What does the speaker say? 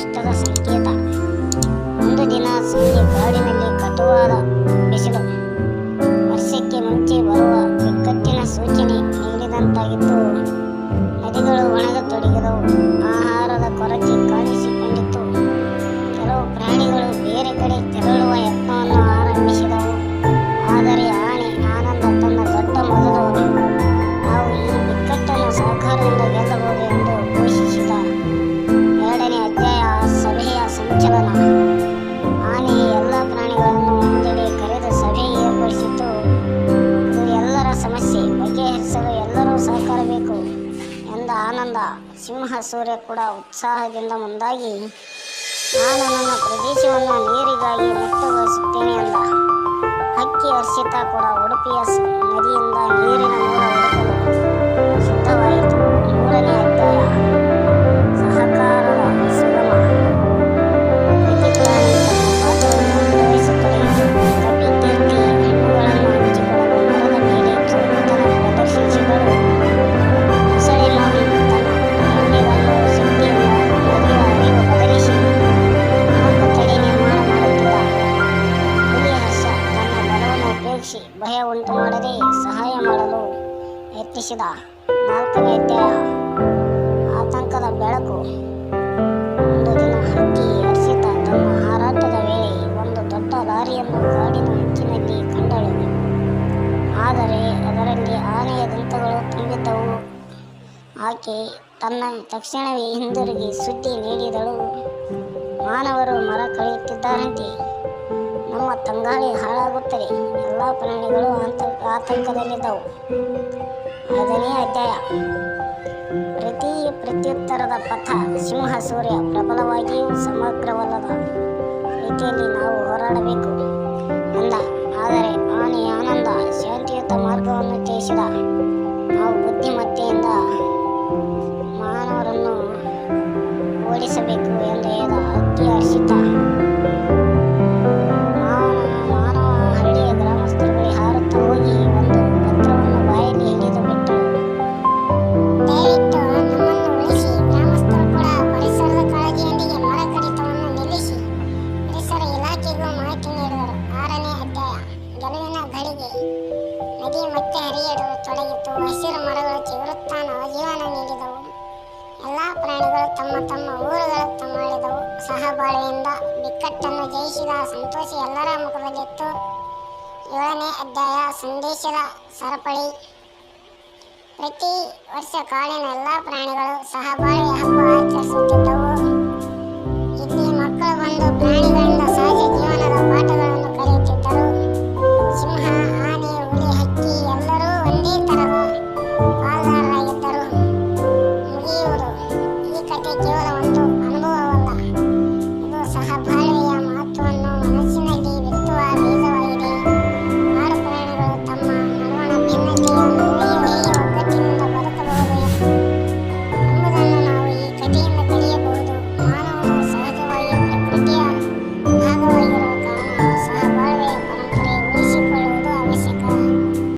ಕಷ್ಟದ ಸಂಕೇತ. ಒಂದು ದಿನ ಸಂಜೆ ಕಾಡಿನಲ್ಲಿ ಕಟುವಾದ ಬಿಸಿಲು ವರ್ಷಕ್ಕೆ ಮುಂಚೆ ಬರುವ ಬಿಕ್ಕಟ್ಟಿನ ಸೂಚನೆ ನೀಡಿದಂತಾಗಿತ್ತು. ನದಿಗಳು ಒಣಗತೊಡಗಿದವು. ಆಹಾರದ ಕೊರತೆ ಕಾಣಿಸಿಕೊಂಡಿತ್ತು. ಕೆಲವು ಪ್ರಾಣಿಗಳು ಬೇರೆ ಕಡೆ ತೆರಳುವ ಯತ್ನವನ್ನು ಆರಂಭಿಸಿದವು. ಆದರೆ ಆನೆ ಆನಂದ ತನ್ನ ದೊಡ್ಡ ಮೊದಲು ನಾವು ಈ ಬಿಕ್ಕಟ್ಟನ್ನು ಸಹಕಾರದಿಂದ ಗೆಲ್ಲಬಹುದು ಎಂದು ಘೋಷಿಸಿದ. 2ನೇ ಅಧ್ಯಾಯ ಸಭೆಯ ಸಂಚಲನ. ಆನೆ ಎಲ್ಲ ಪ್ರಾಣಿಗಳನ್ನು ಒಂದೆಡೆ ಕರೆದು ಸಭೆ ಏರ್ಪಡಿಸಿತು. ಇದು ಎಲ್ಲರ ಸಮಸ್ಯೆ ಬಗೆಹರಿಸಲು ಎಲ್ಲರೂ ಸಹಕಾರ ಬೇಕು ಎಂದ ಆನಂದ. ಸಿಂಹ ಸೂರ್ಯ ಕೂಡ ಉತ್ಸಾಹದಿಂದ ಮುಂದಾಗಿ ನಾನು ನನ್ನ ಪ್ರದೇಶವನ್ನು ನೀರಿಗಾಗಿ ಮುಕ್ತಗೊಳಿಸುತ್ತೇನೆ ಎಂದ. ಹಕ್ಕಿ ಹರ್ಷಿತ ಕೂಡ ಉಡುಪಿಯ ನದಿಯಿಂದ ನೀರಿನ ಮೂಲ ಹುಡುಕಲು ಸಿದ್ಧವಾಯಿತು. 3ನೇ ಅಧ್ಯಾಯ ಸಹಕಾರದ ಸುಗಮ. ಪ್ರತಿ ಪ್ರಾಣಿ ತನ್ನ ಪಾತ್ರವನ್ನು ನಿರ್ವಹಿಸತೊಡಗಿತು. ಕಪಿ ತೀರ್ಥಿ ಹಣ್ಣುಗಳನ್ನು ಹಂಚಿಕೊಳ್ಳಲು ಮರದ ಮೇಲೆ ಚುರುಕುತನ ಪ್ರದರ್ಶಿಸಿದಳು. ಮೊಸಳೆ ಮೋಹನ್ ತನ್ನ ಎಣ್ಣೆಗಲ್ಲು ಶಕ್ತಿಯಿಂದ ನದಿಯ ಹರಿವು ಬದಲಿಸಿ ನೂಕುತಡಿ ನಿರ್ಮಾಣ ಮಾಡುತ್ತಿದ್ದ. ಹುಲಿ ಹರ್ಷ ತನ್ನ ಬಲವನ್ನು ಉಪಯೋಗಿಸಿ ಭಯ ಉಂಟು ಮಾಡದೆ ಸಹಾಯ ಮಾಡಲು ಯತ್ನಿಸಿದ. 4ನೇ ಅಧ್ಯಾಯ ಆತಂಕದ ಬೆಳಕು. ಒಂದು ದಿನ ಹಕ್ಕಿ ಹರ್ಷಿತ ತನ್ನ ಹಾರಾಟದ ವೇಳೆ ಒಂದು ದೊಡ್ಡ ಲಾರಿಯನ್ನು ಕಾಡಿನ ಅಂಚಿನಲ್ಲಿ ಕಂಡಳು. ಆದರೆ ಅದರಲ್ಲಿ ಆನೆಯ ದಂತಗಳು ತುಂಬಿದ್ದವು. ಆಕೆ ತಕ್ಷಣವೇ ಹಿಂದಿರುಗಿ ಸುದ್ದಿ ನೀಡಿದಳು. ಮಾನವರು ಮರ ಕಡಿಯುತ್ತಿದ್ದಾರಂತೆ. ನಮ್ಮ ತಂಗಾಳಿ ಹಾಳಾಗುತ್ತದೆ. ಎಲ್ಲ ಪ್ರಾಣಿಗಳು ಆತಂಕದಲ್ಲಿದ್ದವು. 5ನೇ ಅಧ್ಯಾಯ ಪ್ರತ್ಯುತ್ತರದ ಪಥ. ಸಿಂಹ ಸೂರ್ಯ ಪ್ರಬಲವಾಗಿಯೂ ಸಮಗ್ರವಲ್ಲದ ರೀತಿಯಲ್ಲಿ ನಾವು ಹೋರಾಡಬೇಕು ಎಂದ. ಆದರೆ ಆನೆ ಆನಂದ ಶಾಂತಿಯುತ ಮಾರ್ಗವನ್ನು ತ್ಯಜಿಸಿದ. ನಾವು ಬುದ್ಧಿಮತ್ತೆಯಿಂದ ಮಾನವರನ್ನು ಓಡಿಸಬೇಕು ಎಂದು ಹೇಳಿದ. ಹಕ್ಕಿ ಹರ್ಷಿತ ಮಾನವ ಹಳ್ಳಿಯ ಗ್ರಾಮಸ್ಥರ ಬಳಿ ಹಾರುತ್ತಾ ಹೋಗಿ ಒಂದು ಪತ್ರವನ್ನು ಬಾಯಲ್ಲಿ ಹಿಡಿದು ಬಿಟ್ಟಳು. ದಯವಿಟ್ಟು ನಮ್ಮನ್ನು ಉಳಿಸಿ. ಗ್ರಾಮಸ್ಥರು ಕೂಡ ಪರಿಸರದ ಕಾಳಜಿಯೊಂದಿಗೆ ಮರ ಕಡಿತವನ್ನು ನಿಲ್ಲಿಸಿ ಪರಿಸರ ಇಲಾಖೆಗೂ ಮಾಹಿತಿ ನೀಡಿದರು. 6ನೇ ಅಧ್ಯಾಯ ಗೆಲುವಿನ ಘಳಿಗೆ. ನದಿ ಮತ್ತೆ ಹರಿಯಲು ತೊಡಗಿತು. ಹಸಿರು ಮರಗಳು ಚಿಗುರುತ್ತಾ ನವಜೀವನ ನೀಡಿದವು. ಎಲ್ಲ ಪ್ರಾಣಿಗಳು ತಮ್ಮ ತಮ್ಮ ಊರುಗಳತ್ತ ಮರಳಿದವು. ಸಹಬಾಳ್ವೆಯಿಂದ ಬಿಕ್ಕಟ್ಟನ್ನು ಜಯಿಸಿದ ಸಂತೋಷ ಎಲ್ಲರ ಮುಖದಲ್ಲಿತ್ತು. 7ನೇ ಅಧ್ಯಾಯ ಸಂದೇಶದ ಸರಪಳಿ. ಪ್ರತಿ ವರ್ಷ ಕಾಡಿನ ಎಲ್ಲ ಪ್ರಾಣಿಗಳು ಸಹಬಾಳ್ವೆ ಹಬ್ಬ ಆಚರಿಸುತ್ತಿದ್ದವು.